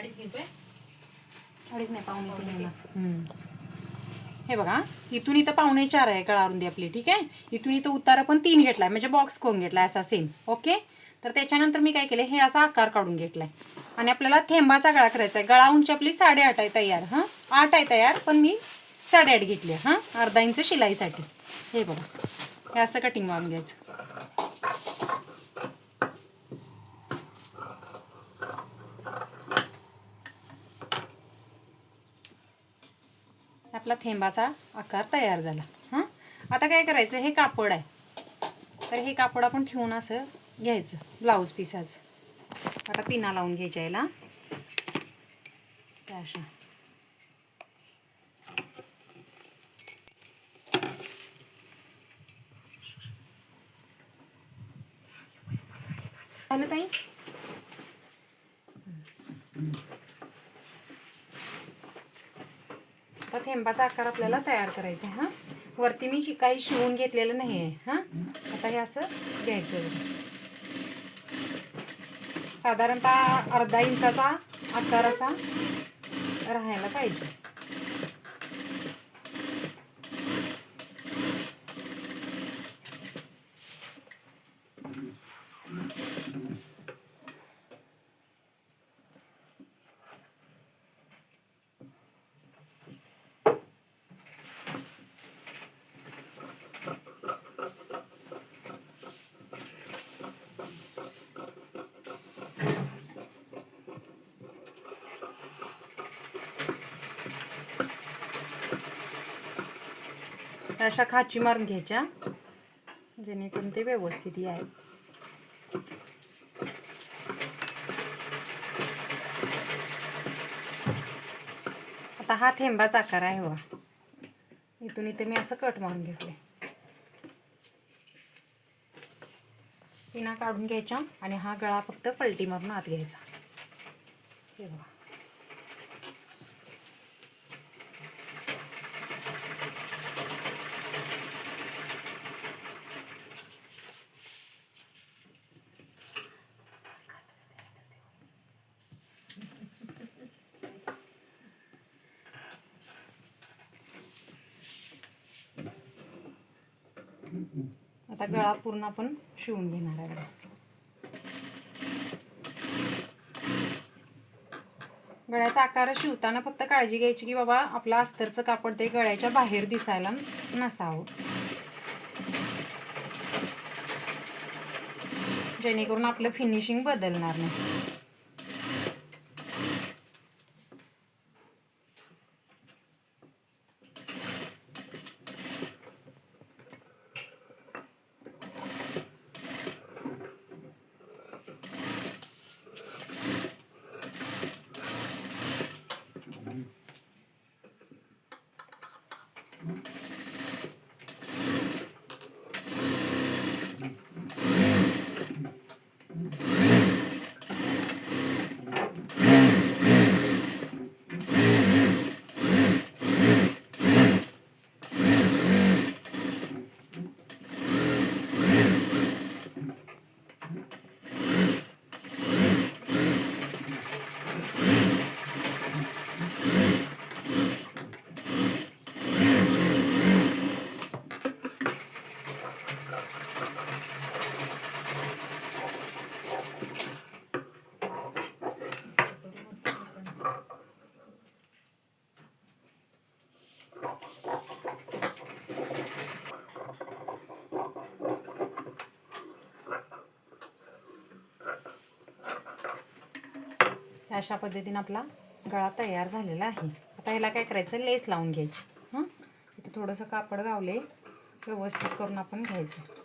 अडीच घेतोय, अडीच नाही पावणे 3 येणार. हे बघा इथून इथं 3:45 आहे गळा रुंदी आपली. ठीक आहे, इथून इथं उतारा पण 3 घेतलाय म्हणजे बॉक्स करून घेतलाय असा सेम. ओके, तर त्याच्यानंतर मी काय केलं, हे असा आकार काढून घेतलाय आणि आपल्याला थेंबाचा गळा करायचा आहे. गळा उंची आपली 8.5 आहे तयार. 8 आहे तयार, पण मी 8.5 घेतली. अर्धा इंच शिलाईसाठी. हे बघा, हे असं कटिंग मारून घ्यायचं. आपला थेंबाचा आकार तयार झाला. आता काय करायचं, हे कापड आहे तर हे कापड आपण ठेवून असं घ्यायचं ब्लाऊज पिसाचं. आता पिना लावून घ्यायच्या याला अशा. झालं ताई. आता थेंबाचा आकार आपल्याला तयार करायचा आहे. वरती मी काही शिवून घेतलेलं नाही आहे. आता हे असं घ्यायचं. साधारणतः अर्धा इंचाचा आकार असा राहायला पाहिजे. अशा खाची मारून घ्यायच्या जेणेकरून ते व्यवस्थित आहे. आता हा थेंबाचा आकार आहे. बघा इथून इथे मी असं कट मारून घेतले. पिना काढून घ्यायच्या आणि हा गळा फक्त पलटी मारून आत घ्यायचा. हे बघा, आता गळा पूर्ण आपण शिवून घेणार आहे. गळ्याचा आकार शिवताना फक्त काळजी घ्यायची की बाबा आपलं अस्तरचं कापड ते गळ्याच्या बाहेर दिसायला नसावं, जेणेकरून आपलं फिनिशिंग बदलणार नाही. अशा पद्धतीने आपला गळा तयार झालेला आहे. आता ह्याला काय करायचं, लेस लावून घ्यायची. इथे थोडंसं कापड गावले व्यवस्थित करून आपण घ्यायचं.